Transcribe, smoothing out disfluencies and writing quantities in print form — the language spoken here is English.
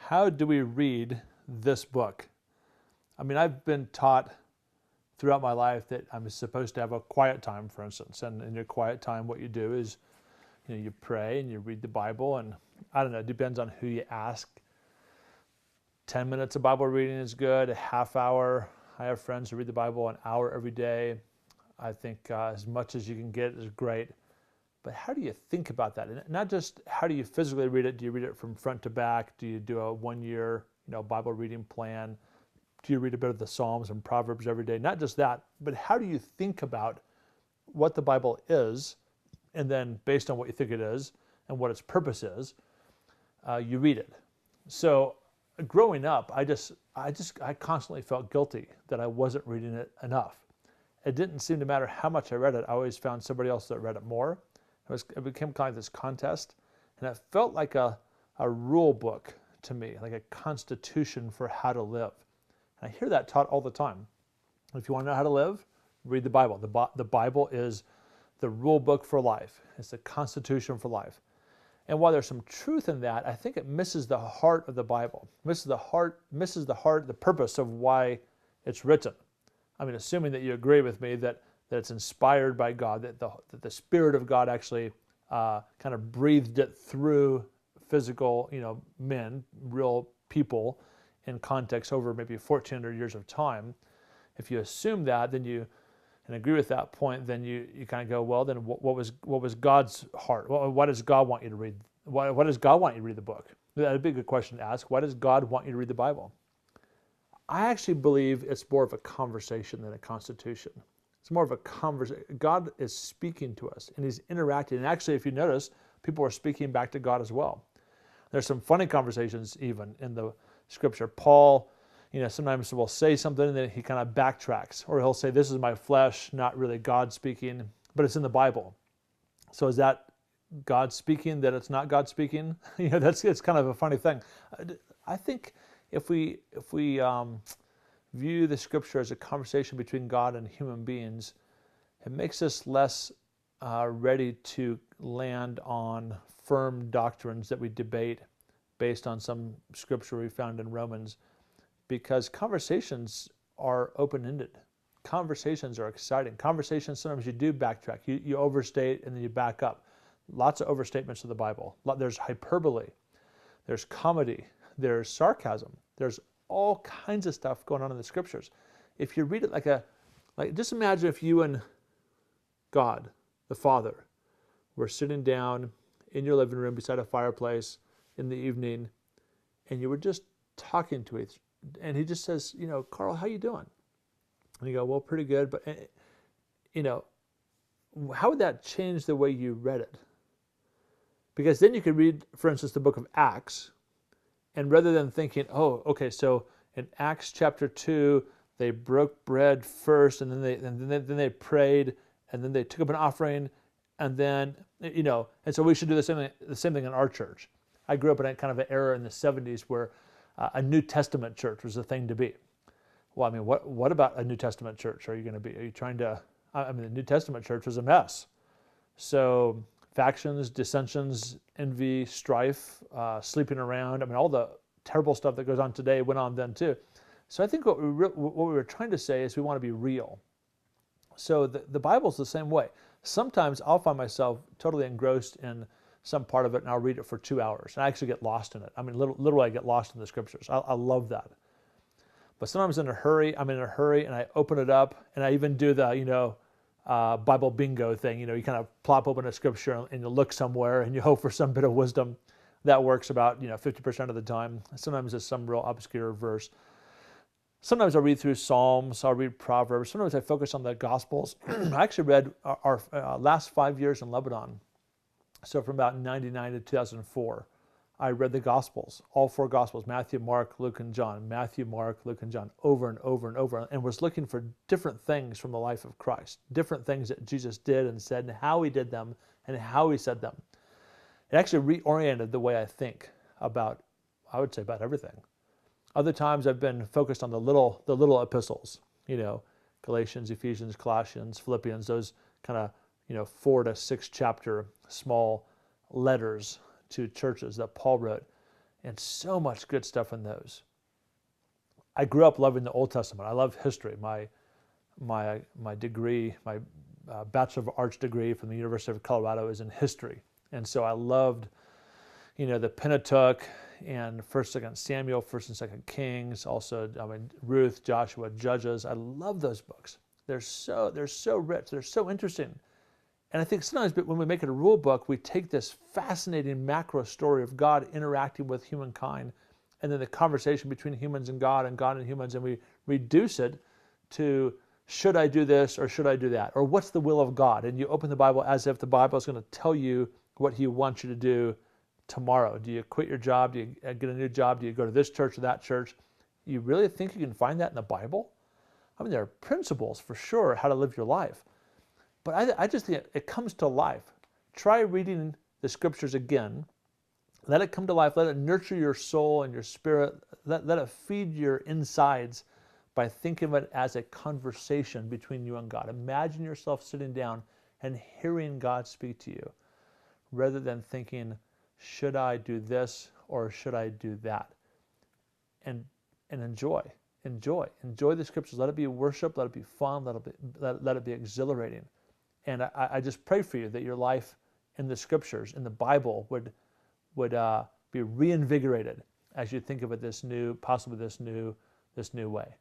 how do we read this book? I mean, I've been taught throughout my life that I'm supposed to have a quiet time, for instance. And in your quiet time, what you do is, you pray and you read the Bible. And I don't know, it depends on who you ask. 10 minutes of Bible reading is good, a half hour. I have friends who read the Bible an hour every day. I think as much as you can get is great. But how do you think about that? And not just how do you physically read it? Do you read it from front to back? Do you do a 1-year, Bible reading plan? Do you read a bit of the Psalms and Proverbs every day? Not just that, but how do you think about what the Bible is, and then based on what you think it is and what its purpose is, you read it. So growing up, I constantly felt guilty that I wasn't reading it enough. It didn't seem to matter how much I read it. I always found somebody else that read it more. It became kind of this contest, and it felt like a rule book to me, like a constitution for how to live. And I hear that taught all the time. If you want to know how to live, read the Bible. The Bible is the rule book for life. It's the constitution for life. And while there's some truth in that, I think it misses the heart of the Bible, misses the purpose of why it's written. I mean, assuming that you agree with me that it's inspired by God, that the Spirit of God actually kind of breathed it through physical, men, real people in context over maybe 1,400 years of time. If you assume that, and agree with that point, then you kind of go, well, then what was God's heart? Why does God want you to read? Why does God want you to read the book? That'd be a good question to ask. Why does God want you to read the Bible? I actually believe it's more of a conversation than a constitution. It's more of a conversation. God is speaking to us, and He's interacting. And actually, if you notice, people are speaking back to God as well. There's some funny conversations even in the Scripture. Paul, sometimes will say something and then he kind of backtracks, or he'll say, "This is my flesh," not really God speaking, but it's in the Bible. So is that God speaking that it's not God speaking? It's kind of a funny thing. I think if we view the Scripture as a conversation between God and human beings, it makes us less ready to land on firm doctrines that we debate based on some Scripture we found in Romans, because conversations are open-ended. Conversations are exciting. Conversations, sometimes you do backtrack. You overstate and then you back up. Lots of overstatements of the Bible. There's hyperbole. There's comedy. There's sarcasm. There's all kinds of stuff going on in the Scriptures. If you read it like just imagine if you and God, the Father, were sitting down in your living room beside a fireplace in the evening, and you were just talking to each, and He just says, "Carl, how you doing?" And you go, "Well, pretty good," but how would that change the way you read it? Because then you could read, for instance, the book of Acts, and rather than thinking, "Oh, okay, so in Acts chapter 2, they broke bread first, and then they prayed, and then they took up an offering, and then and so we should do the same thing in our church." I grew up in a kind of an era in the 70s where a New Testament church was the thing to be. Well, I mean, what about a New Testament church are you going to be? Are you trying to? The New Testament church was a mess. So factions, dissensions, envy, strife, sleeping around. All the terrible stuff that goes on today went on then too. So I think what we were trying to say is we want to be real. So the Bible's the same way. Sometimes I'll find myself totally engrossed in some part of it, and I'll read it for 2 hours, and I actually get lost in it. Literally I get lost in the Scriptures. I love that. But sometimes I'm in a hurry, and I open it up, and I even do the, Bible bingo thing. You kind of plop open a Scripture, and you look somewhere, and you hope for some bit of wisdom. That works about, 50% of the time. Sometimes it's some real obscure verse. Sometimes I'll read through Psalms, I'll read Proverbs. Sometimes I focus on the Gospels. I actually read our last 5 years in Lebanon. So from about 99 to 2004, I read the Gospels, all 4 Gospels, Matthew, Mark, Luke, and John. Matthew, Mark, Luke, and John, over and over and over, and was looking for different things from the life of Christ, different things that Jesus did and said, and how He did them, and how He said them. It actually reoriented the way I think about, I would say, about everything. Other times I've been focused on the little epistles, Galatians, Ephesians, Colossians, Philippians, those kind of 4 to 6 chapter small letters to churches that Paul wrote. and so much good stuff in those. I grew up loving the Old Testament. I love history. My degree, my Bachelor of Arts degree from the University of Colorado is in history. And so I loved, the Pentateuch and 1st, 2nd Samuel, 1st and 2nd Kings, also, Ruth, Joshua, Judges. I love those books. They're so rich. They're so interesting. And I think sometimes when we make it a rule book, we take this fascinating macro story of God interacting with humankind and then the conversation between humans and God and humans, and we reduce it to, should I do this or should I do that? Or what's the will of God? And you open the Bible as if the Bible is going to tell you what he wants you to do tomorrow. Do you quit your job? Do you get a new job? Do you go to this church or that church? You really think you can find that in the Bible? I mean, there are principles for sure how to live your life. But I just think it comes to life. Try reading the scriptures again. Let it come to life. Let it nurture your soul and your spirit. Let it feed your insides by thinking of it as a conversation between you and God. Imagine yourself sitting down and hearing God speak to you rather than thinking, should I do this or should I do that? And enjoy the scriptures. Let it be worship. Let it be fun. Let it be exhilarating. And I just pray for you that your life in the scriptures, in the Bible, would be reinvigorated as you think of it possibly this new way.